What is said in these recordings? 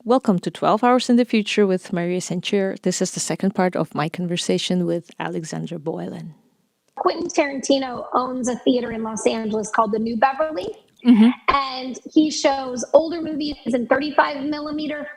Welcome to 12 Hours in the Future with Maria Sanchir. This is the second part of my conversation with Alexandra Boylan. Quentin Tarantino owns a theater in Los Angeles called the New Beverly, and he shows older movies in 35 millimeter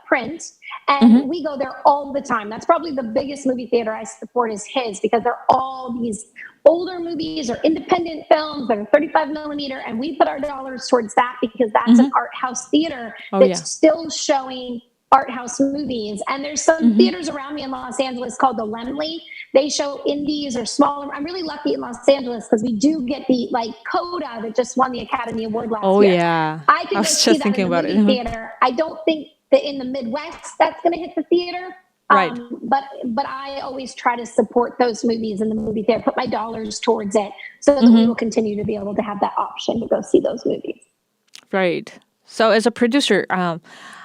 print, and we go there all the time. That's probably the biggest movie theater I support is his, because they're all these older movies or independent films that are 35 millimeter, and we put our dollars towards that because that's an art house theater that's still showing art house movies. And there's some theaters around me in Los Angeles called the Lemley. They show indies or smaller. I'm really lucky in Los Angeles because we do get the Coda that just won the Academy Award last year. Yeah. I can go see that in the movie theater. I don't think that in the Midwest that's going to hit the theater. Right. But I always try to support those movies in the movie theater, put my dollars towards it so that we will continue to be able to have that option to go see those movies. Right. So as a producer,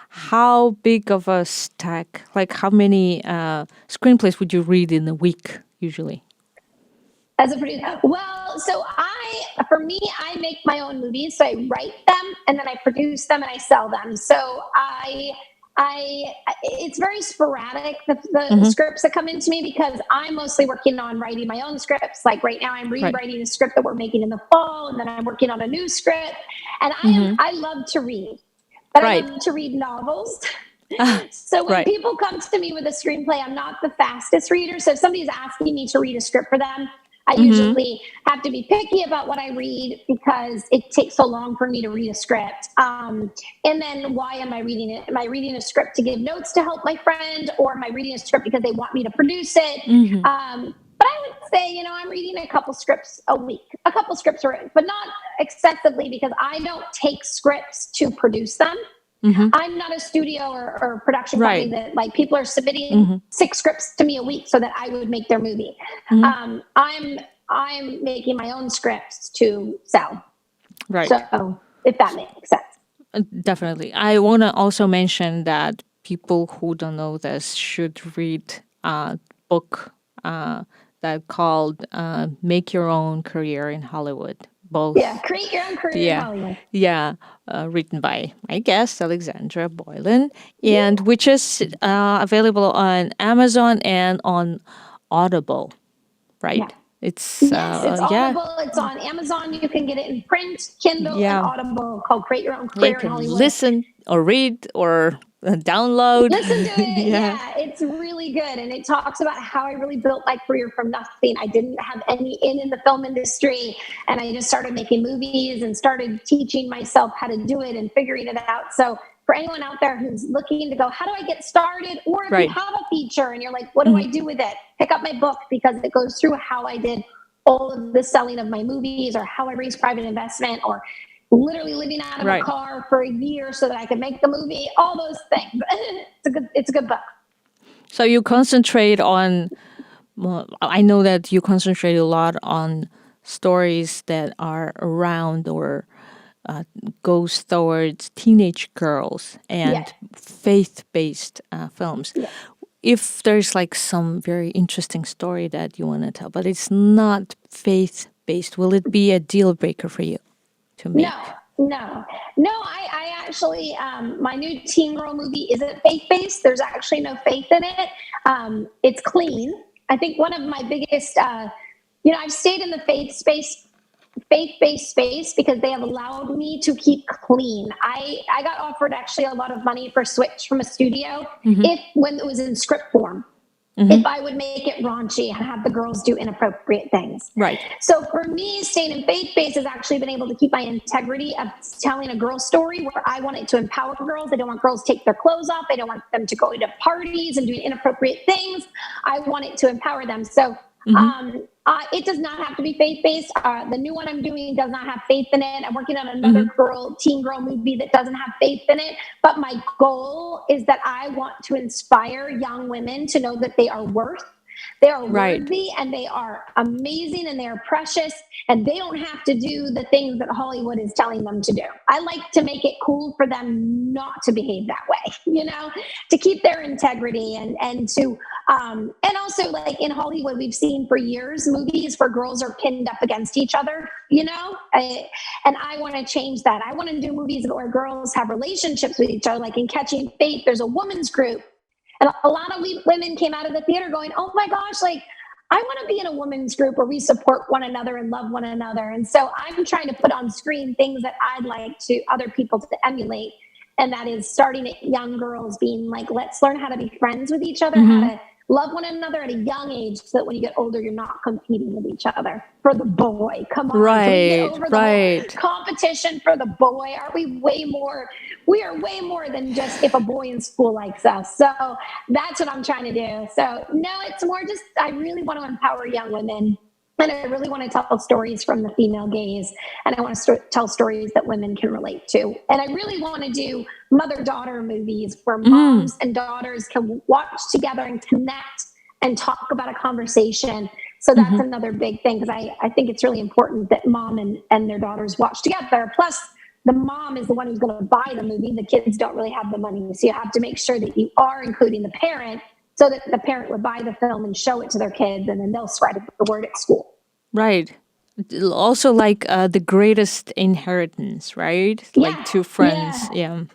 how big of a stack, like how many screenplays would you read in a week usually? As a producer, well, so for me, I make my own movies. So I write them and then I produce them and I sell them. So it's very sporadic, the scripts that come into me, because I'm mostly working on writing my own scripts. Like right now I'm rewriting a script that we're making in the fall, and then I'm working on a new script. And I love to read, but I love to read novels. So when people come to me with a screenplay, I'm not the fastest reader. So if somebody's asking me to read a script for them, I usually have to be picky about what I read because it takes so long for me to read a script. And then why am I reading it? Am I reading a script to give notes to help my friend, or am I reading a script because they want me to produce it? But I would say, I'm reading a couple scripts a week, but not excessively, because I don't take scripts to produce them. I'm not a studio or production company that people are submitting 6 scripts to me a week so that I would make their movie. I'm making my own scripts to sell. Right. So if that makes sense. Definitely. I want to also mention that people who don't know this should read a book that called Make Your Own Career in Hollywood. Both. Yeah, Create Your Own Career in Hollywood. Yeah, written by my guest, Alexandra Boylan, and which is available on Amazon and on Audible, right? Yeah. It's Audible. It's on Amazon. You can get it in print, Kindle, and Audible, called Create Your Own Career in Hollywood. Listen or read or download. Listen to it. Yeah, it's really good. And it talks about how I really built my career from nothing. I didn't have any in the film industry. And I just started making movies and started teaching myself how to do it and figuring it out. So for anyone out there who's looking to go, how do I get started? Or if you have a feature and you're like, what do I do with it? Pick up my book, because it goes through how I did all of the selling of my movies, or how I raised private investment, or literally living out of a car for a year so that I could make the movie, all those things. It's a good book. So you concentrate on, I know that you concentrate a lot on stories that are around or goes towards teenage girls and faith-based films. Yeah. If there's some very interesting story that you want to tell, but it's not faith-based, will it be a deal breaker for you to make? No. I actually, my new teen girl movie isn't faith-based. There's actually no faith in it. It's clean. I think one of my biggest, I've stayed in the faith-based space because they have allowed me to keep clean. I got offered actually a lot of money for Switch from a studio when it was in script form. If I would make it raunchy and have the girls do inappropriate things. Right. So for me, staying in faith-based has actually been able to keep my integrity of telling a girl story where I want it to empower girls. I don't want girls to take their clothes off. I don't want them to go into parties and doing inappropriate things. I want it to empower them. So it does not have to be faith-based. The new one I'm doing does not have faith in it. I'm working on another teen girl movie that doesn't have faith in it. But my goal is that I want to inspire young women to know that they are worth They are Right. worthy and they are amazing and they are precious, and they don't have to do the things that Hollywood is telling them to do. I like to make it cool for them not to behave that way, to keep their integrity, and to and also, like, in Hollywood, we've seen for years movies where girls are pinned up against each other, and I want to change that. I want to do movies where girls have relationships with each other, like in Catching Fate, there's a women's group. And a lot of women came out of the theater going, oh my gosh, like, I want to be in a women's group where we support one another and love one another. And so I'm trying to put on screen things that I'd like to other people to emulate. And that is starting at young girls being like, let's learn how to be friends with each other, how to love one another at a young age, so that when you get older, you're not competing with each other for the boy. Come on. Can we get over the whole competition for the boy? We are way more than just if a boy in school likes us. So that's what I'm trying to do. So no, it's more just, I really want to empower young women. And I really want to tell stories from the female gaze. And I want to tell stories that women can relate to. And I really want to do mother-daughter movies where moms and daughters can watch together and connect and talk about a conversation. So that's another big thing, because I think it's really important that mom and their daughters watch together. Plus, the mom is the one who's going to buy the movie. The kids don't really have the money. So you have to make sure that you are including the parent, so that the parent would buy the film and show it to their kids, and then they'll spread the word at school. Right. Also, like The Greatest Inheritance, right? Yeah, like Two Friends. Yeah.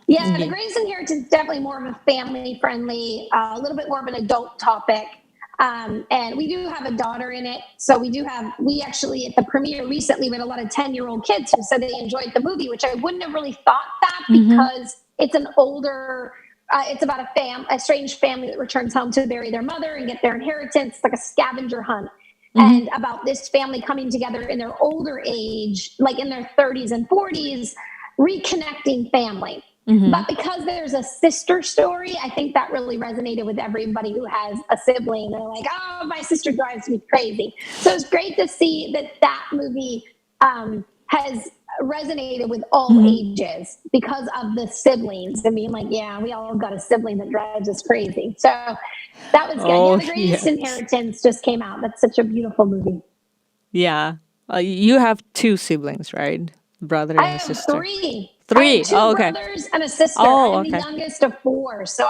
Yeah, The Greatest Inheritance is definitely more of a family-friendly, a little bit more of an adult topic. And we do have a daughter in it. So we actually, at the premiere recently, we had a lot of 10-year-old kids who said they enjoyed the movie, which I wouldn't have really thought that, because it's an older... it's about a strange family that returns home to bury their mother and get their inheritance. It's like a scavenger hunt. And about this family coming together in their older age, like in their 30s and 40s, reconnecting family. But because there's a sister story, I think that really resonated with everybody who has a sibling. They're like, oh, my sister drives me crazy. So it's great to see that movie has resonated with all ages because of the siblings. I mean, like, yeah, we all got a sibling that drives us crazy. So that was good. Oh, The Greatest Inheritance just came out. That's such a beautiful movie. Yeah. You have two siblings, right? Brother and I a have sister. three. Three. I have two brothers and a sister. I'm the youngest of four. So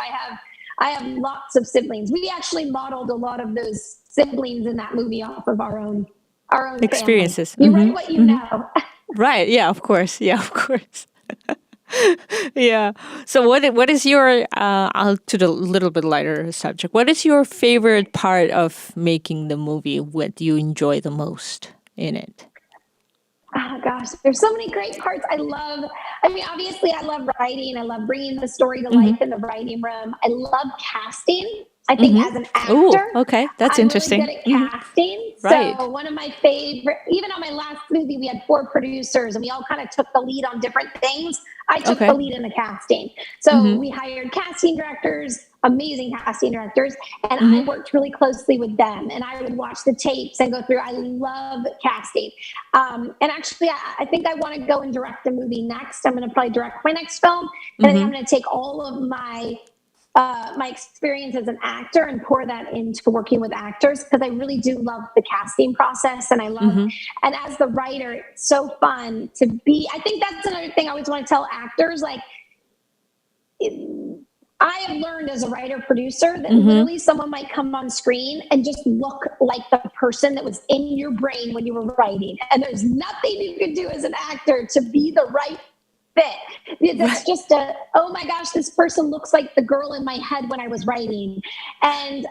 I have lots of siblings. We actually modeled a lot of those siblings in that movie off of our own experiences. Family. You write what you know. Right. Yeah, of course. Yeah, of course. Yeah. So what is your to the little bit lighter subject, what is your favorite part of making the movie? What do you enjoy the most in it? Oh gosh, there's so many great parts. Obviously I love writing. I love bringing the story to life in the writing room. I love casting. I think as an Oh, actor, okay. That's I'm interesting. really good at casting. Right. So one of my favorite, even on my last movie, we had 4 producers and we all kind of took the lead on different things. I took the lead in the casting. So we hired casting directors, amazing casting directors, and I worked really closely with them. And I would watch the tapes and go through. I love casting. And actually, I think I want to go and direct a movie next. I'm going to probably direct my next film. And I think I'm going to take all of my experience as an actor and pour that into working with actors, because I really do love the casting process. And I love, and as the writer, it's so fun to be, I think that's another thing I always want to tell actors, like, I have learned as a writer producer that literally someone might come on screen and just look like the person that was in your brain when you were writing. And there's nothing you can do as an actor to be the right fit. That's just oh my gosh, this person looks like the girl in my head when I was writing. And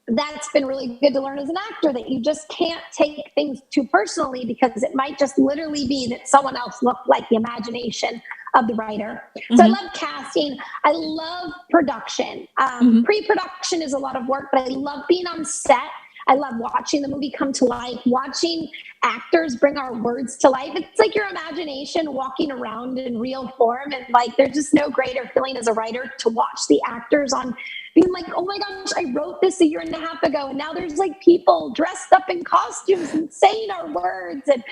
that's been really good to learn as an actor, that you just can't take things too personally, because it might just literally be that someone else looked like the imagination of the writer. So I love casting. I love production. Pre-production is a lot of work, but I love being on set. I love watching the movie come to life, watching actors bring our words to life. It's like your imagination walking around in real form. And like, there's just no greater feeling as a writer to watch the actors on being like, oh my gosh, I wrote this a year and a half ago. And now there's like people dressed up in costumes and saying our words. And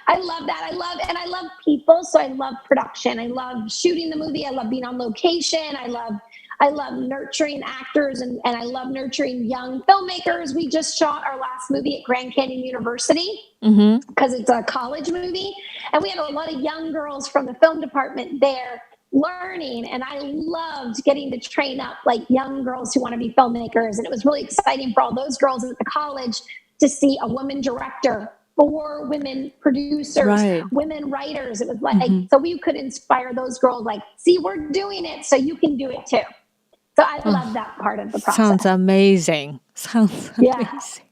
I love that. I love people. So I love production. I love shooting the movie. I love being on location. I love I love nurturing actors and I love nurturing young filmmakers. We just shot our last movie at Grand Canyon University because it's a college movie. And we had a lot of young girls from the film department there learning. And I loved getting to train up like young girls who want to be filmmakers. And it was really exciting for all those girls at the college to see a woman director, 4 women producers, women writers. It was like, so we could inspire those girls, like, see, we're doing it, so you can do it too. So I love that part of the process. Sounds amazing. Amazing.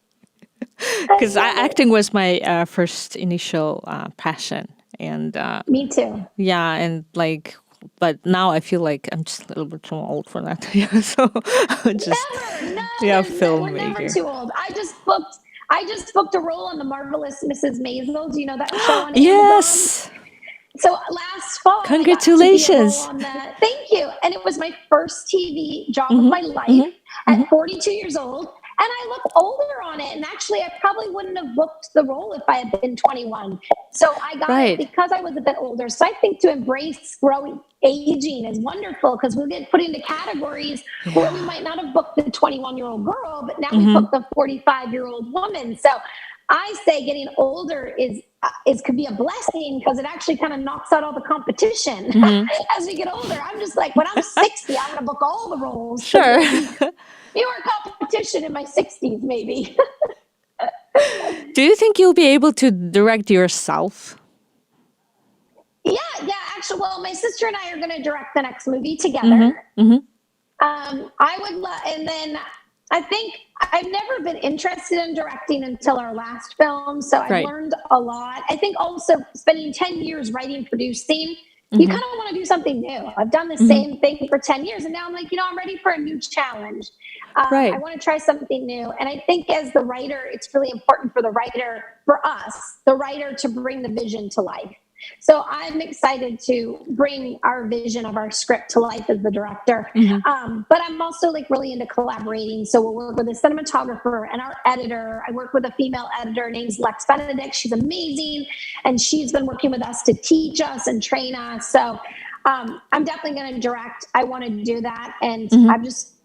Because acting was my first initial passion. And me too. Yeah, and like, but now I feel like I'm just a little bit too old for that. So just filmmaker. We're never too old. I just booked a role on The Marvelous Mrs. Maisel. Do you know that show on Amazon? Yes. So last fall, congratulations. I got to be a role on that. Thank you. And it was my first TV job of my life at 42 years old. And I look older on it. And actually, I probably wouldn't have booked the role if I had been 21. So I got it because I was a bit older. So I think to embrace aging is wonderful because we'll get put into categories where we might not have booked the 21-year-old girl, but now we booked the 45-year-old woman. So I say getting older could be a blessing because it actually kind of knocks out all the competition as we get older. I'm just like, when I'm 60, I'm going to book all the roles. Sure. Fewer competition in my 60s, maybe. Do you think you'll be able to direct yourself? Yeah. Actually, well, my sister and I are going to direct the next movie together. I would love, and then I think I've never been interested in directing until our last film. So I've learned a lot. I think also spending 10 years writing, producing, you kind of want to do something new. I've done the same thing for 10 years. And now I'm like, I'm ready for a new challenge. I want to try something new. And I think as the writer, it's really important for the writer to bring the vision to life. So I'm excited to bring our vision of our script to life as the director. But I'm also like really into collaborating. So we'll work with a cinematographer and our editor. I work with a female editor named Lex Benedict. She's amazing. And she's been working with us to teach us and train us. So I'm definitely going to direct. I want to do that. And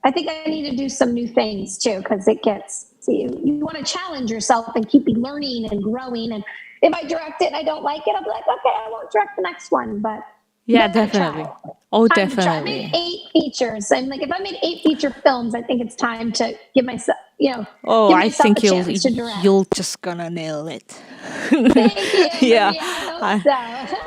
I think I need to do some new things too, because you want to challenge yourself and keep learning and growing. And if I direct it and I don't like it, I'll be like, okay, I won't direct the next one. But yeah, definitely. Oh, definitely. I made 8 features. I'm like, if I made 8 feature films, I think it's time to give myself, I think you'll just gonna nail it. Thank you. Yeah. I hope so.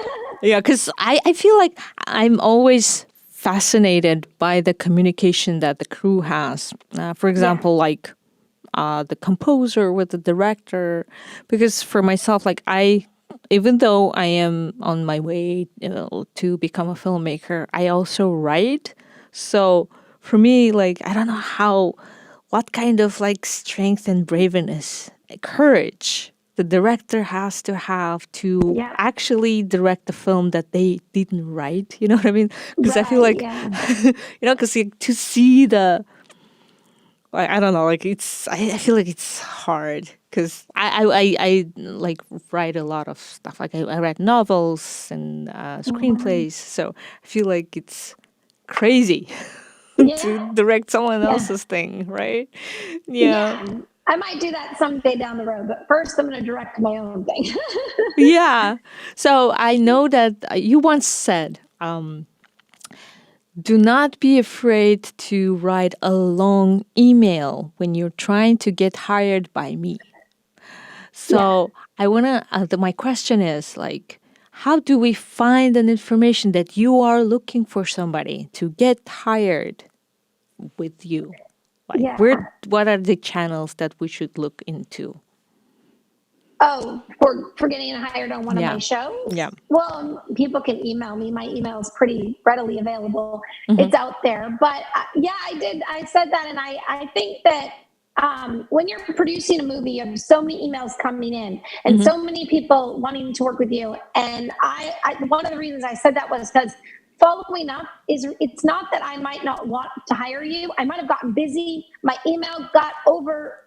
Yeah, because I feel like I'm always fascinated by the communication that the crew has. For example, like the composer with the director, because for myself, like even though I am on my way to become a filmmaker, I also write. So for me, like, I don't know what kind of like strength and braveness, courage the director has to have to actually direct the film that they didn't write. You know what I mean? Because I feel like, because to see I don't know, like I feel like it's hard because I like write a lot of stuff. Like I write novels and screenplays. So I feel like it's crazy to direct someone else's thing, right? Yeah. I might do that someday down the road, but first I'm going to direct my own thing. Yeah. So I know that you once said, do not be afraid to write a long email when you're trying to get hired by me. So my question is like, how do we find an information that you are looking for somebody to get hired with you? Like, what are the channels that we should look into? Oh, for getting hired on one of my shows? Yeah. Well, people can email me. My email is pretty readily available. It's out there. But I said that. And I think that when you're producing a movie, you have so many emails coming in and so many people wanting to work with you. And one of the reasons I said that was because following up it's not that I might not want to hire you. I might have gotten busy. My email got over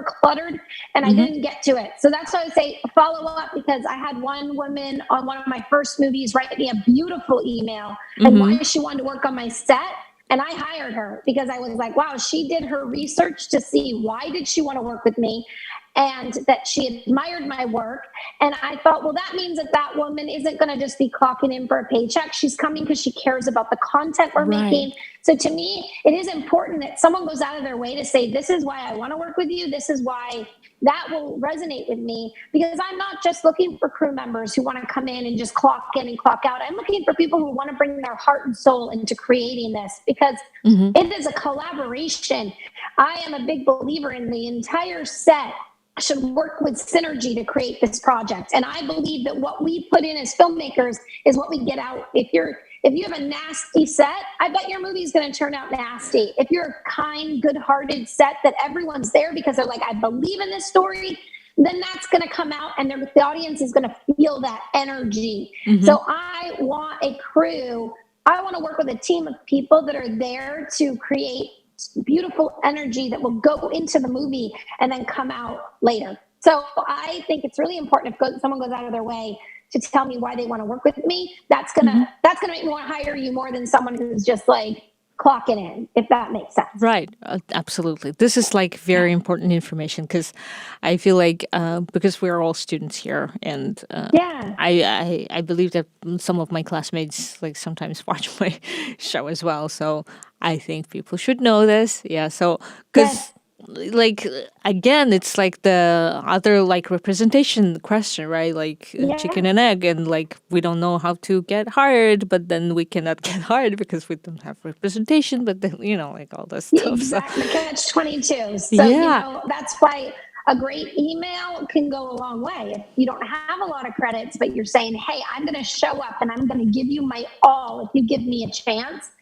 cluttered and I didn't get to it. So that's why I say follow up, because I had one woman on one of my first movies write me a beautiful email and why she wanted to work on my set. And I hired her because I was like, wow, she did her research to see why did she want to work with me, and that she admired my work. And I thought, well, that means that that woman isn't going to just be clocking in for a paycheck. She's coming because she cares about the content we're making. So to me, it is important that someone goes out of their way to say, this is why I want to work with you. This is why that will resonate with me, because I'm not just looking for crew members who want to come in and just clock in and clock out. I'm looking for people who want to bring their heart and soul into creating this, because it is a collaboration. I am a big believer in the entire set should work with synergy to create this project. And I believe that what we put in as filmmakers is what we get out. If you have a nasty set, I bet your movie's going to turn out nasty. If you're a kind, good-hearted set that everyone's there because they're like, I believe in this story, then that's going to come out, and the audience is going to feel that energy. So I want a crew. I want to work with a team of people that are there to create beautiful energy that will go into the movie and then come out later. So I think it's really important if someone goes out of their way to tell me why they want to work with me. That's gonna make me want to hire you more than someone who's just like clocking in, if that makes sense. Right. Absolutely. This is like very important information, because I feel like because we're all students here, and I believe that some of my classmates like sometimes watch my show as well. So I think people should know this. Yeah. So because like again, it's like the other like representation question, right? Like chicken and egg, and like we don't know how to get hired, but then we cannot get hired because we don't have representation. But then like all this stuff. Exactly. Catch-22. So that's why a great email can go a long way. If you don't have a lot of credits, but you're saying, hey, I'm going to show up and I'm going to give you my all if you give me a chance.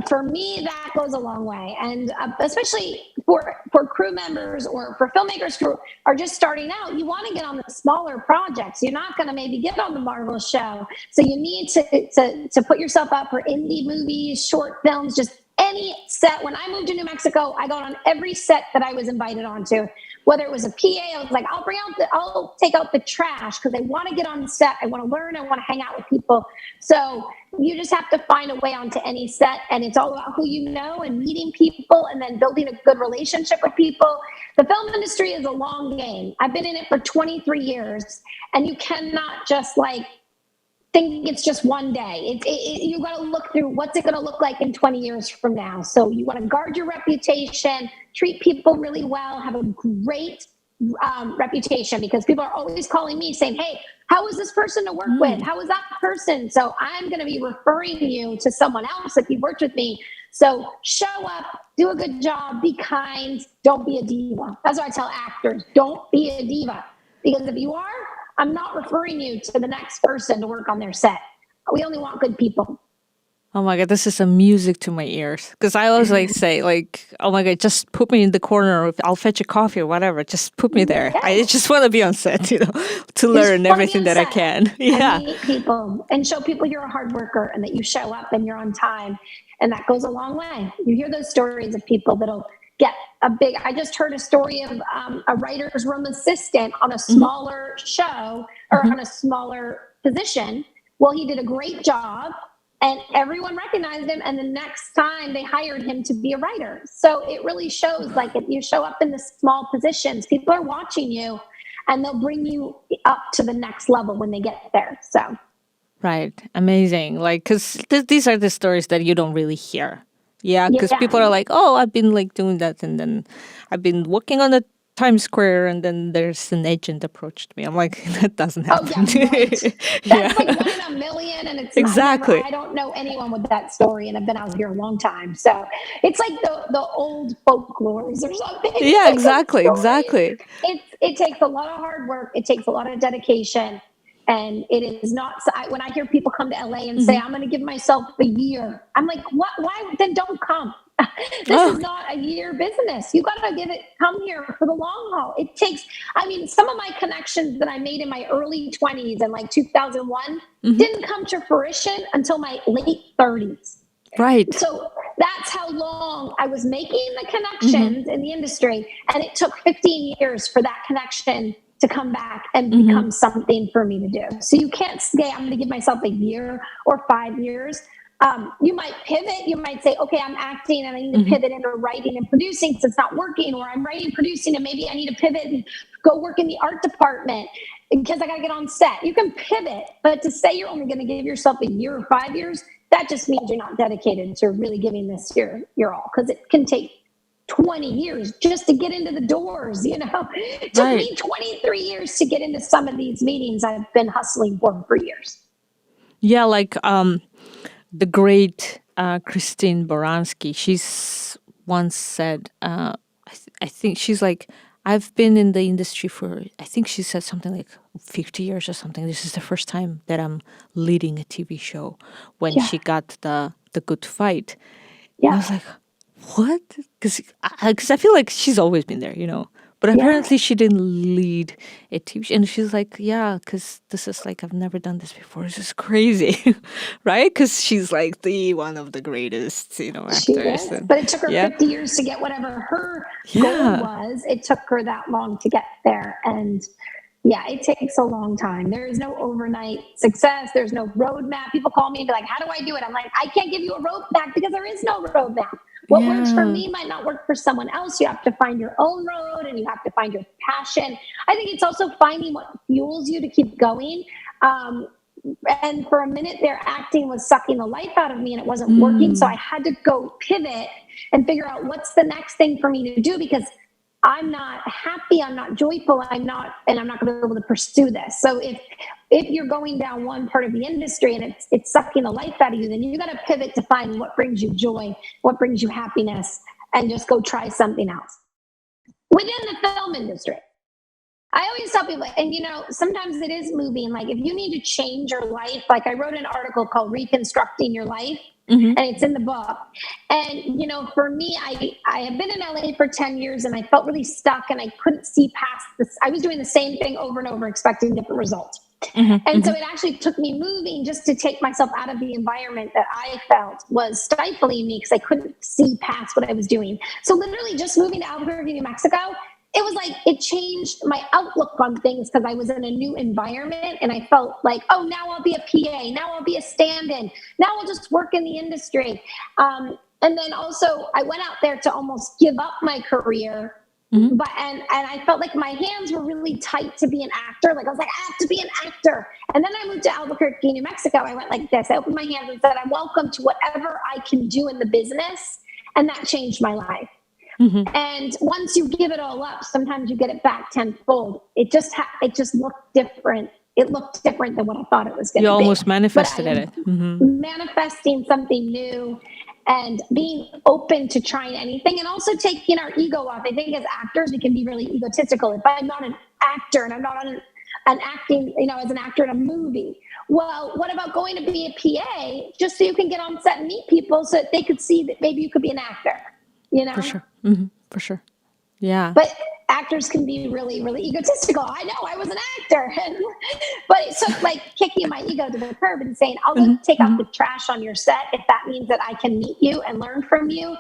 For me, that goes a long way. And especially for crew members or for filmmakers who are just starting out, you want to get on the smaller projects. You're not going to maybe get on the Marvel show. So you need to put yourself up for indie movies, short films, just any set. When I moved to New Mexico, I got on every set that I was invited onto. Whether it was a PA, I was like, I'll take out the trash because I want to get on set. I want to learn. I want to hang out with people. So you just have to find a way onto any set, and it's all about who you know and meeting people and then building a good relationship with people. The film industry is a long game. I've been in it for 23 years, and you cannot just like think it's just one day. You got to look through what's it going to look like in 20 years from now. So you want to guard your reputation, treat people really well, have a great reputation, because people are always calling me saying, hey, how is this person to work with? How is that person? So I'm going to be referring you to someone else if you've worked with me. So show up, do a good job, be kind, don't be a diva. That's what I tell actors. Don't be a diva. Because if you are, I'm not referring you to the next person to work on their set. We only want good people. Oh my God, this is a music to my ears. Because I always like say, like, oh my God, just put me in the corner. I'll fetch a coffee or whatever. Just put me there. I just want to be on set, to learn everything that I can. Yeah. And meet people and show people you're a hard worker and that you show up and you're on time. And that goes a long way. You hear those stories of people that'll get I just heard a story of a writer's room assistant on a smaller show or on a smaller position. Well, he did a great job and everyone recognized him. And the next time they hired him to be a writer. So it really shows, like, if you show up in the small positions, people are watching you and they'll bring you up to the next level when they get there. So. Right. Amazing. Like, because these are the stories that you don't really hear. Yeah, because people are like, oh, I've been like doing that, and then I've been working on the Times Square, and then there's an agent approached me. I'm like, that doesn't happen. Oh, yeah, right. That's like 1 in a million, and it's exactly. I don't know anyone with that story, and I've been out here a long time, so it's like the old folklores or something. Yeah, exactly. It takes a lot of hard work. It takes a lot of dedication. And it is not, when I hear people come to LA and say, I'm going to give myself a year, I'm like, what? Why? Then don't come. This is not a year business. You got to come here for the long haul. It takes, some of my connections that I made in my early 20s and like 2001 didn't come to fruition until my late 30s. Right. So that's how long I was making the connections in the industry. And it took 15 years for that connection to come back and become something for me to do. So you can't say, I'm going to give myself a year or 5 years. You might pivot. You might say, okay, I'm acting and I need to pivot into writing and producing because it's not working, or I'm writing, producing, and maybe I need to pivot and go work in the art department because I got to get on set. You can pivot, but to say you're only going to give yourself a year or 5 years, that just means you're not dedicated to really giving this your all, because it can take 20 years just to get into the doors, you know. It took me 23 years to get into some of these meetings I've been hustling for years. Yeah, like the great Christine Baranski, she's once said, I think she's like, I've been in the industry for, I think she said something like 50 years or something. This is the first time that I'm leading a TV show, when she got the Good Fight. Yeah. And I was like, what? Because I feel like she's always been there, you know. But apparently she didn't lead a TV show. And she's like, yeah, because this is like, I've never done this before. This is crazy, right? Because she's like one of the greatest, you know, actors. She is. But it took her 50 years to get whatever her goal was. It took her that long to get there. And yeah, it takes a long time. There is no overnight success. There's no roadmap. People call me and be like, how do I do it? I'm like, I can't give you a roadmap because there is no roadmap. What works for me might not work for someone else. You have to find your own road, and you have to find your passion. I think it's also finding what fuels you to keep going. And for a minute there, acting was sucking the life out of me and it wasn't working. So I had to go pivot and figure out what's the next thing for me to do, because I'm not happy, I'm not joyful, I'm not going to be able to pursue this. So if you're going down one part of the industry and it's sucking the life out of you, then you got to pivot to find what brings you joy, what brings you happiness, and just go try something else. Within the film industry, I always tell people, and you know, sometimes it is moving. Like if you need to change your life, like I wrote an article called Reconstructing Your Life, and it's in the book. And, you know, for me, I have been in LA for 10 years and I felt really stuck and I couldn't see past this. I was doing the same thing over and over, expecting different results. And so it actually took me moving just to take myself out of the environment that I felt was stifling me, because I couldn't see past what I was doing. So literally just moving to Albuquerque, New Mexico, it was like, it changed my outlook on things, because I was in a new environment and I felt like, oh, now I'll be a PA. Now I'll be a stand-in. Now I'll just work in the industry. And then also I went out there to almost give up my career. But and I felt like my hands were really tight to be an actor. Like I was like, I have to be an actor. And then I moved to Albuquerque, New Mexico. I went like this. I opened my hands and said, I'm welcome to whatever I can do in the business. And that changed my life. And once you give it all up, sometimes you get it back tenfold. It just looked different. It looked different than what I thought it was going to be. You almost manifested it. Manifesting something new and being open to trying anything, and also taking our ego off. I think as actors, we can be really egotistical. If I'm not an actor and I'm not an acting, you know, as an actor in a movie, well, what about going to be a PA just so you can get on set and meet people so that they could see that maybe you could be an actor, you know? For sure. For sure. Yeah. But actors can be really, really egotistical. I know, I was an actor. But it took like kicking my ego to the curb and saying, I'll go take out the trash on your set if that means that I can meet you and learn from you.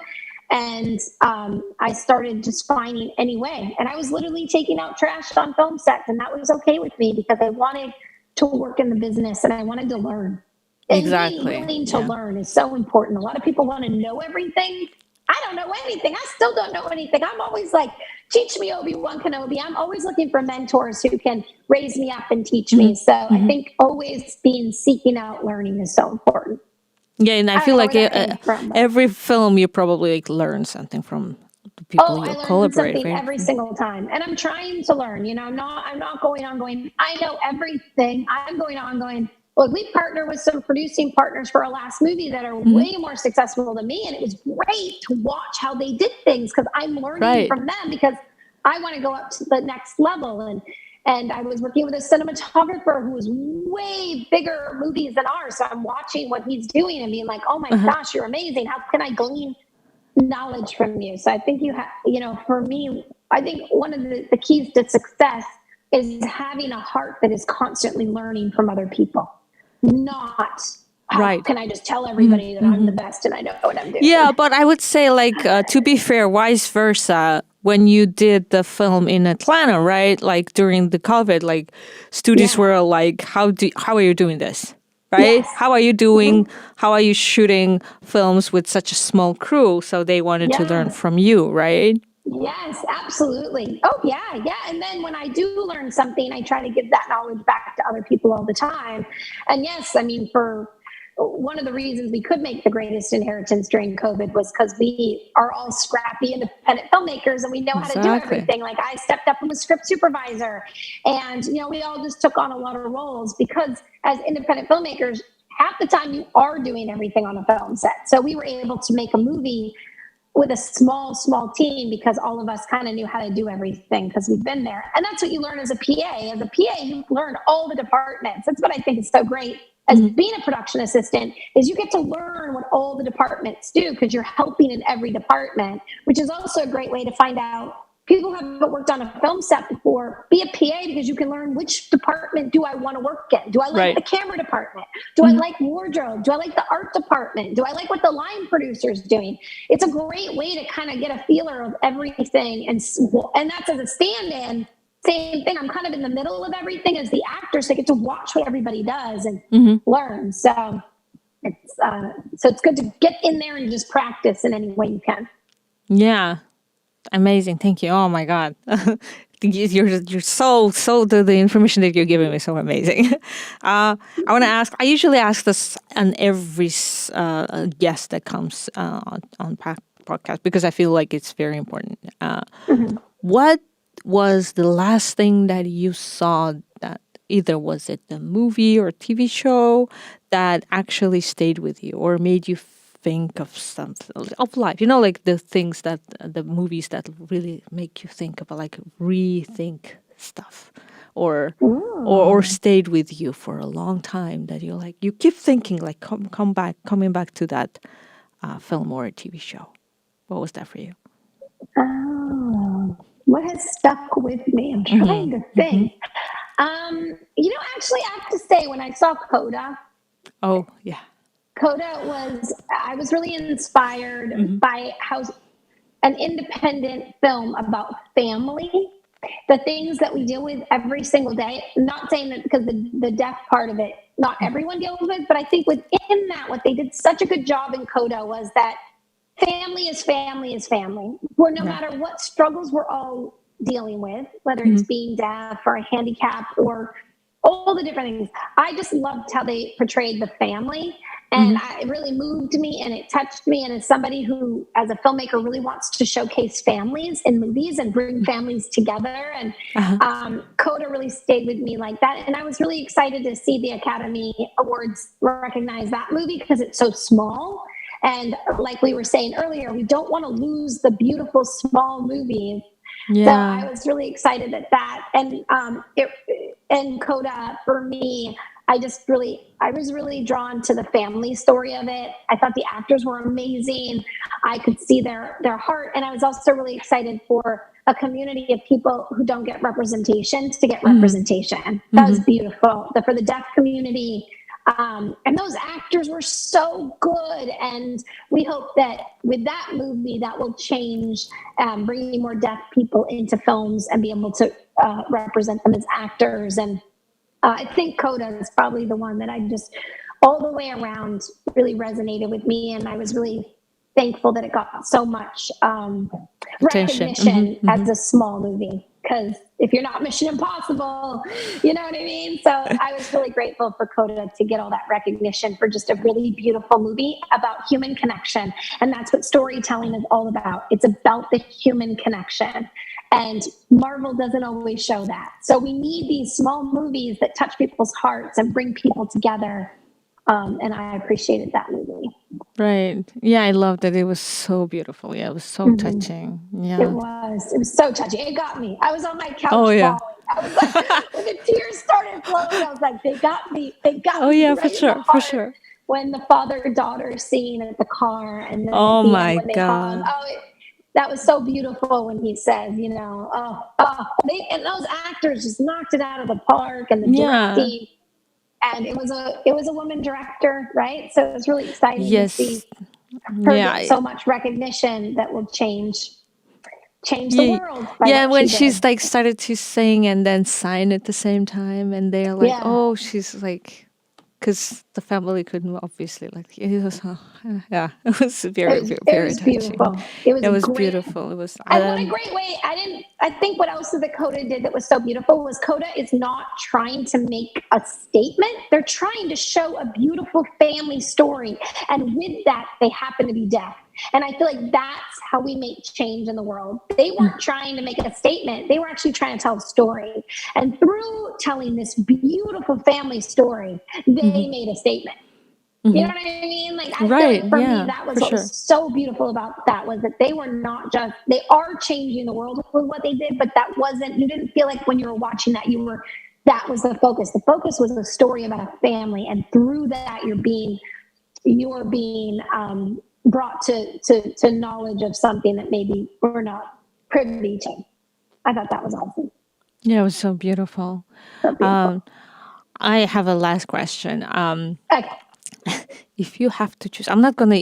And I started just finding any way. And I was literally taking out trash on film sets, and that was okay with me because I wanted to work in the business and I wanted to learn. Exactly. And being willing to learn is so important. A lot of people want to know everything. I don't know anything. I still don't know anything. I'm always like, teach me, Obi-Wan Kenobi. I'm always looking for mentors who can raise me up and teach me. So I think always seeking out learning is so important. Yeah, and I feel like every film you probably like learn something from the people you collaborate with. Every single time. And I'm trying to learn, you know, I'm not going on going, I know everything. I'm going on going, look, we partner with some producing partners for our last movie that are way more successful than me. And it was great to watch how they did things, because I'm learning from them, because I want to go up to the next level. And I was working with a cinematographer who was way bigger movies than ours. So I'm watching what he's doing and being like, oh my gosh, you're amazing. How can I glean knowledge from you? So I think you know, for me, I think one of the keys to success is having a heart that is constantly learning from other people. Not how can I just tell everybody that I'm the best and I know what I'm doing. Yeah, but I would say, like, to be fair, vice versa. When you did the film in Atlanta, right? Like during the COVID, like studios were like, how are you doing this? right? Yes. How are you doing? How are you shooting films with such a small crew? So they wanted to learn Yes. from you, right? Yes, absolutely. Oh, yeah, yeah. And then when I do learn something, I try to give that knowledge back to other people all the time. And yes, I mean, for one of the reasons we could make the greatest inheritance during COVID was because we are all scrappy independent filmmakers and we know how to do Exactly. everything. Like I stepped up and was script supervisor, and we all just took on a lot of roles because as independent filmmakers, half the time you are doing everything on a film set. So we were able to make a movie with a small team because all of us kind of knew how to do everything because we've been there. And that's what you learn as a PA. As a PA, you learn all the departments. That's what I think is so great as being a production assistant is you get to learn what all the departments do because you're helping in every department, which is also a great way to find out people who haven't worked on a film set before. Be a PA because you can learn which department do I want to work in. Do I like the camera department? Do I like wardrobe? Do I like the art department? Do I like what the line producer's doing? It's a great way to kind of get a feeler of everything. And that's as a stand-in, same thing. I'm kind of in the middle of everything as the actor, so I get to watch what everybody does and learn. So it's good to get in there and just practice in any way you can. Yeah. Amazing. Thank you. Oh my God. You're so the information that you're giving me is so amazing. I want to ask. I usually ask this on every guest that comes on podcast because I feel like it's very important. What was the last thing that you saw that either was it the movie or TV show that actually stayed with you or made you think of something of life? Like the things that the movies that really make you think about, like rethink stuff, or stayed with you for a long time that you're like you keep thinking like coming back to that film or a TV show. What was that for you? Oh, what has stuck with me? I'm trying to think. Actually, I have to say, when I saw Coda, Oh yeah. I was really inspired by how an independent film about family, the things that we deal with every single day. Not saying that because the deaf part of it, not everyone deals with, but I think within that, what they did such a good job in Coda was that family is family is family. Where no matter what struggles we're all dealing with, whether it's being deaf or a handicap or all the different things. I just loved how they portrayed the family, and it really moved me and it touched me. And as somebody who, as a filmmaker, really wants to showcase families in movies and bring families together, and Coda really stayed with me like that. And I was really excited to see the Academy Awards recognize that movie because it's so small. And like we were saying earlier, we don't want to lose the beautiful small movies. Yeah. So I was really excited at that. And Coda, for me, I was really drawn to the family story of it. I thought the actors were amazing. I could see their heart. And I was also really excited for a community of people who don't get representation to get representation. That was beautiful. For the deaf community, and those actors were so good. And we hope that with that movie, that will change, bringing more deaf people into films and be able to represent them as actors. And I think Coda is probably the one that I just all the way around really resonated with me. And I was really thankful that it got so much recognition as a small movie. Because if you're not Mission Impossible, you know what I mean? So I was really grateful for Coda to get all that recognition for just a really beautiful movie about human connection. And that's what storytelling is all about. It's about the human connection. And Marvel doesn't always show that. So we need these small movies that touch people's hearts and bring people together. And I appreciated that movie. Right. Yeah, I loved it. It was so beautiful. Yeah, it was so touching. Yeah. It was so touching. It got me. I was on my couch bawling. I was like, when the tears started flowing, I was like, they got me. They got me. Oh yeah, right for sure. When the father-daughter scene at the car, and then oh at the my end when they God. hug. That was so beautiful when he says, and those actors just knocked it out of the park, and the directing. And it was a woman director, right? So it was really exciting to see her get so much recognition that will change the world. When she's like started to sing and then sign at the same time, and they're like, oh, she's like because the family couldn't obviously like it was it was It very was, it very was touching. beautiful. It was It a was great, beautiful. It was and what a great way. I think what else that Coda did that was so beautiful was Coda is not trying to make a statement. They're trying to show a beautiful family story. And with that, they happen to be deaf. And I feel like that's how we make change in the world. They weren't trying to make a statement. They were actually trying to tell a story. And through telling this beautiful family story, they made a statement. You know what I mean? Like, I feel right. like for me, Yeah, that was for what sure. was so beautiful about that was that they were not just, they are changing the world with what they did, but that wasn't, you didn't feel like when you were watching that, that was the focus. The focus was a story about a family. And through that, you're being brought to knowledge of something that maybe we're not privy to. I thought that was awesome. Yeah, it was so beautiful. So beautiful. I have a last question. Okay. If you have to choose, I'm not gonna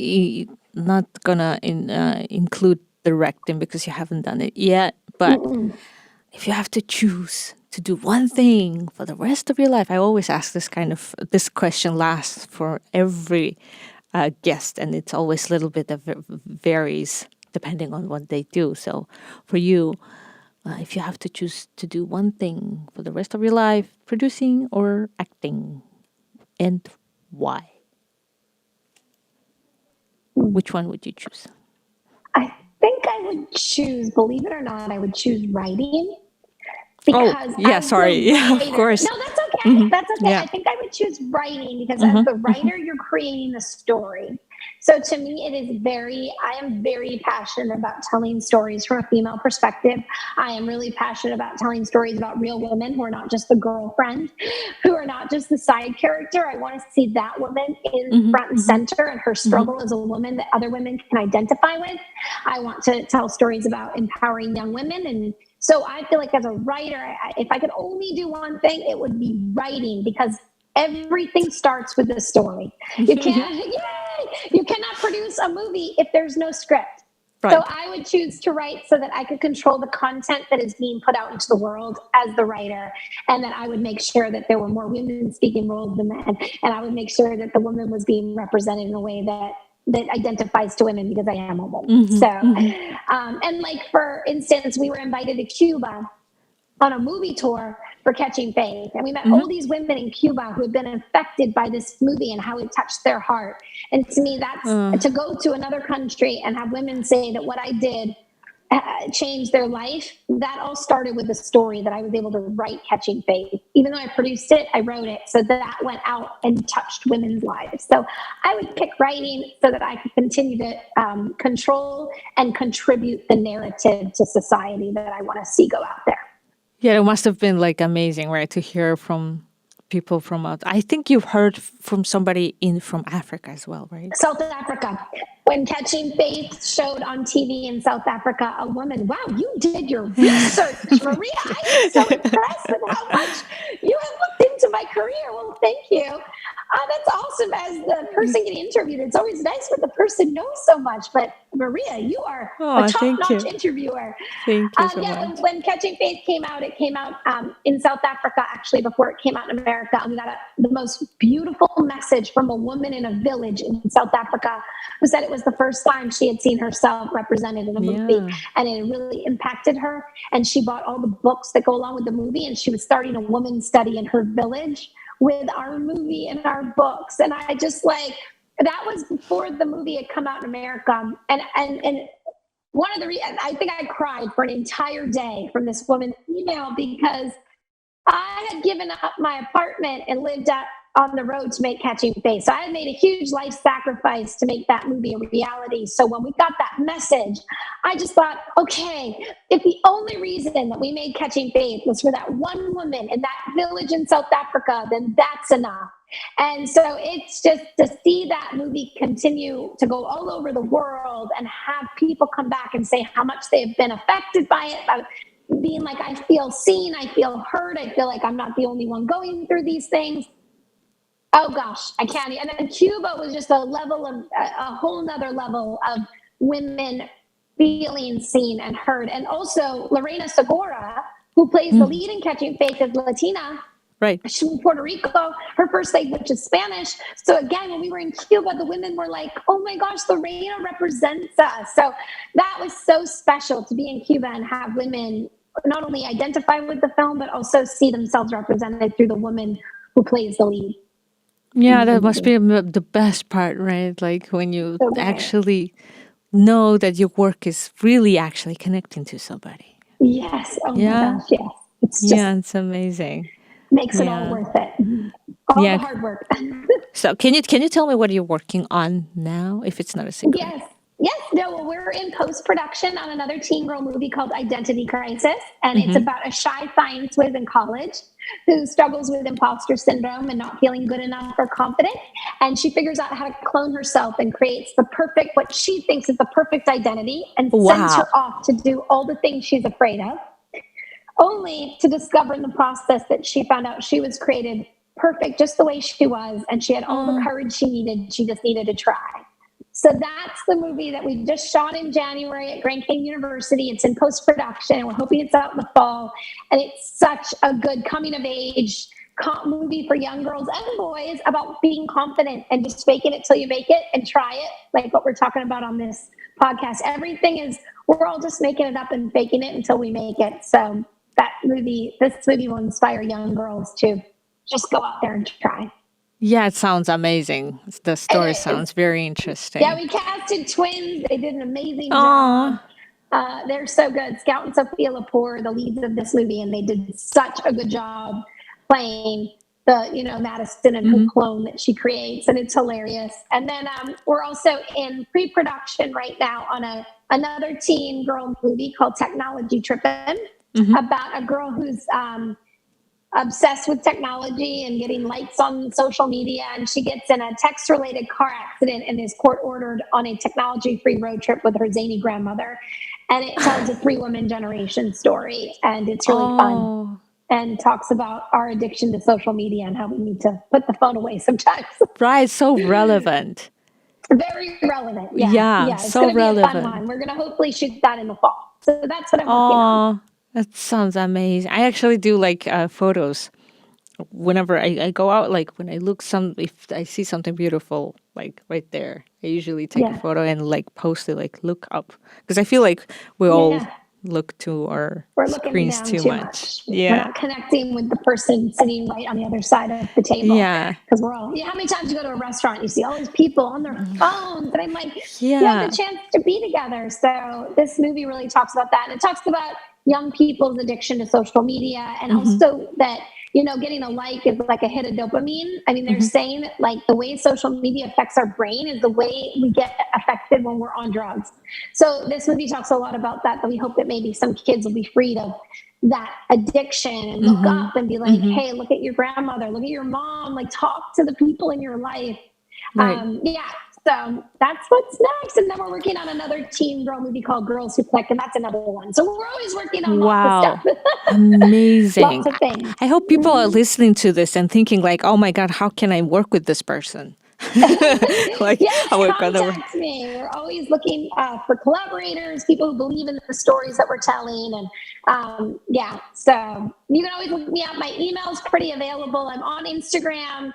include directing because you haven't done it yet. But if you have to choose to do one thing for the rest of your life, I always ask this question last for every guest, and it's always a little bit of varies depending on what they do. So, for you, if you have to choose to do one thing for the rest of your life, producing or acting, and why? Which one would you choose? I think I would choose, believe it or not, I would choose writing Oh, because yeah, as the sorry. Yeah, of writer, course. no, that's okay. That's okay. Yeah. I think I would choose writing because as the writer, you're creating the story. So to me, I am very passionate about telling stories from a female perspective. I am really passionate about telling stories about real women who are not just the girlfriend, who are not just the side character. I want to see that woman in front and center and her struggle as a woman that other women can identify with. I want to tell stories about empowering young women. And so I feel like as a writer, if I could only do one thing, it would be writing because everything starts with the story. You can't, you cannot produce a movie if there's no script. Right. So I would choose to write so that I could control the content that is being put out into the world as the writer, and that I would make sure that there were more women speaking roles than men, and I would make sure that the woman was being represented in a way that identifies to women because I am a woman. So, and like for instance, we were invited to Cuba on a movie tour for Catching Faith. And we met all these women in Cuba who had been affected by this movie and how it touched their heart. And to me, that's to go to another country and have women say that what I did changed their life. That all started with the story that I was able to write Catching Faith. Even though I produced it, I wrote it. So that went out and touched women's lives. So I would pick writing so that I could continue to control and contribute the narrative to society that I want to see go out there. Yeah, it must have been like amazing, right, to hear from people from out. I think you've heard from somebody from Africa as well, right? South Africa. When Catching Faith showed on TV in South Africa, a woman, wow, you did your research, Maria. I am so impressed with how much you have looked into my career. Well, thank you. That's awesome. As the person getting interviewed, it's always nice when the person knows so much. But Maria, you are a top-notch interviewer. Thank you so much. When Catching Faith came out, it came out in South Africa, actually, before it came out in America. And we got the most beautiful message from a woman in a village in South Africa who said it was the first time she had seen herself represented in a movie. And it really impacted her. And she bought all the books that go along with the movie. And she was starting a woman's study in her village with our movie and our books. And I just that was before the movie had come out in America. And one of the reasons, I think I cried for an entire day from this woman's email because I had given up my apartment and lived on the road to make Catching Faith. So I had made a huge life sacrifice to make that movie a reality. So when we got that message, I just thought, okay, if the only reason that we made Catching Faith was for that one woman in that village in South Africa, then that's enough. And so it's just to see that movie continue to go all over the world and have people come back and say how much they've been affected by it, by being like, I feel seen, I feel heard, I feel like I'm not the only one going through these things. Oh gosh, I can't. And then Cuba was just a whole nother level of women feeling seen and heard. And also Lorena Segura, who plays the lead in Catching Faith, is Latina. Right. She's from Puerto Rico. Her first language is Spanish. So again, when we were in Cuba, the women were like, oh my gosh, the reina represents us. So that was so special to be in Cuba and have women not only identify with the film, but also see themselves represented through the woman who plays the lead. Yeah, that must be the best part, right? Like when you actually know that your work is really actually connecting to somebody. Yes. Oh my gosh, yes. It's just, it's amazing. Makes it all worth it. All the hard work. So can you tell me what you're working on now, if it's not a secret? Yes. No, well, we're in post-production on another teen girl movie called Identity Crisis. And it's about a shy science whiz in college who struggles with imposter syndrome and not feeling good enough or confident. And she figures out how to clone herself and creates what she thinks is the perfect identity, and sends her off to do all the things she's afraid of, only to discover in the process that she found out she was created perfect just the way she was, and she had all the courage she needed. She just needed to try. So that's the movie that we just shot in January at Grand Canyon University. It's in post-production, and we're hoping it's out in the fall. And it's such a good coming-of-age movie for young girls and boys about being confident and just faking it till you make it and try it, like what we're talking about on this podcast. Everything is, we're all just making it up and faking it until we make it. So this movie will inspire young girls to just go out there and try. Yeah, it sounds amazing. The story sounds very interesting. Yeah, we casted twins. They did an amazing job. They're so good. Scout and Sophia Lepore, the leads of this movie, and they did such a good job playing Madison and her clone that she creates, and it's hilarious. And then we're also in pre-production right now on another teen girl movie called Technology Trippin', about a girl who's obsessed with technology and getting likes on social media, and she gets in a text-related car accident and is court-ordered on a technology-free road trip with her zany grandmother. And it tells a 3-woman generation story, and it's really fun, and talks about our addiction to social media and how we need to put the phone away sometimes. Right, so relevant. Very relevant. Yeah, it's so relevant. Be a fun one. We're going to hopefully shoot that in the fall. So that's what I'm working on. That sounds amazing. I actually do like photos whenever I go out. Like when I if I see something beautiful, like right there, I usually take a photo and like post it, like look up, because I feel like we all look to our screens too much. Yeah, we're not connecting with the person sitting right on the other side of the table. Yeah, because we're all. How many times you go to a restaurant, and you see all these people on their phones, and I'm like, you have the chance to be together. So this movie really talks about that, and it talks about young people's addiction to social media, and also that, getting a like is like a hit of dopamine. I mean, they're saying that like the way social media affects our brain is the way we get affected when we're on drugs. So this movie talks a lot about that we hope that maybe some kids will be freed of that addiction and look up and be like, hey, look at your grandmother, look at your mom, like talk to the people in your life. Right. So that's what's next. And then we're working on another teen girl movie called Girls Who Click, and that's another one. So we're always working on lots of stuff. Amazing. Lots of things. I hope people are listening to this and thinking like, oh my God, how can I work with this person? Contact me. We're always looking for collaborators, people who believe in the stories that we're telling. And so you can always look me up. My email's pretty available. I'm on Instagram.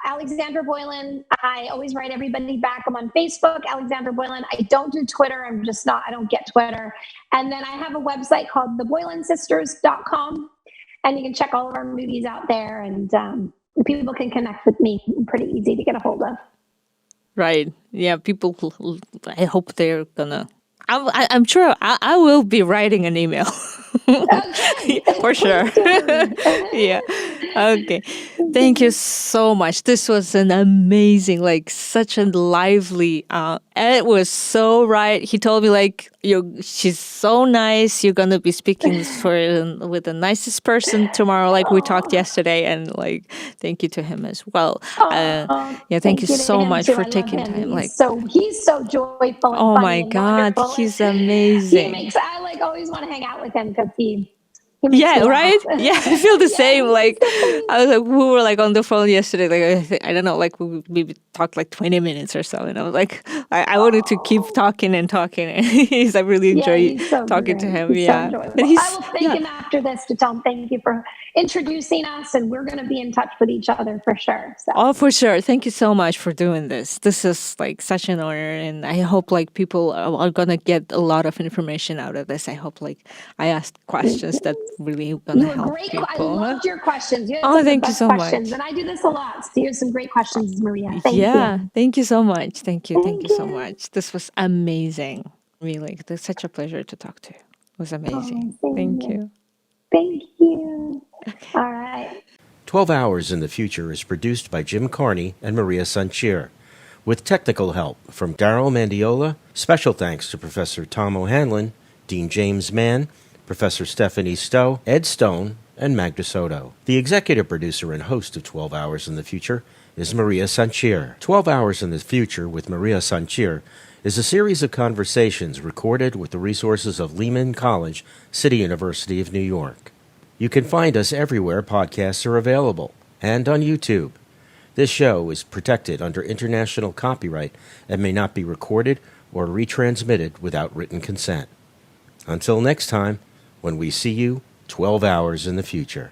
Alexandra Boylan. I always write everybody back. I'm on Facebook, Alexandra Boylan. I don't do Twitter. I don't get Twitter. And then I have a website called theboylansisters.com, and you can check all of our movies out there, and people can connect with me. I'm pretty easy to get a hold of. Right. Yeah. People, I hope they're gonna, I'm sure I will be writing an email. Okay. For sure. Yeah. Okay. Thank you so much. This was an amazing, like such a lively, it was so right. He told me like, she's so nice. You're going to be speaking with the nicest person tomorrow. Like we talked yesterday, and like, thank you to him as well. Thank you so much for taking time. He's so joyful. Oh my God. He's amazing. I like always want to hang out with him because he right? Yeah, I feel the same. Like, I was like, we were like on the phone yesterday. Like, I don't know, like we talked like 20 minutes or so. And I was like, I wanted to keep talking and talking. And I really Yeah, enjoy he's so talking to great. him. He's so Yeah. And enjoyable. I he's, will thank yeah. him after this to tell him thank you for introducing us, and we're going to be in touch with each other for sure. So. Oh, for sure. Thank you so much for doing this. This is like such an honor, and I hope like people are gonna get a lot of information out of this. I hope like I asked questions that really gonna You were help great. I people. loved your questions. You had Oh, some of the thank you best so questions, much. and I do this a lot. So you have some great questions, Maria. Thank Yeah, you. thank you so much. Thank you. Thank Thank you so you. much. This was amazing. Really, it's such a pleasure to talk to you. It was amazing. Oh, same Thank here. you. Thank you. Okay. All right. 12 Hours in the Future is produced by Jim Carney and Maria Sanchir, with technical help from Daryl Mandiola. Special thanks to Professor Tom O'Hanlon, Dean James Mann, Professor Stephanie Stowe, Ed Stone, and Magda Soto. The executive producer and host of 12 Hours in the Future is Maria Sanchir. 12 Hours in the Future with Maria Sanchir is a series of conversations recorded with the resources of Lehman College, City University of New York. You can find us everywhere podcasts are available and on YouTube. This show is protected under international copyright and may not be recorded or retransmitted without written consent. Until next time, when we see you 12 hours in the future.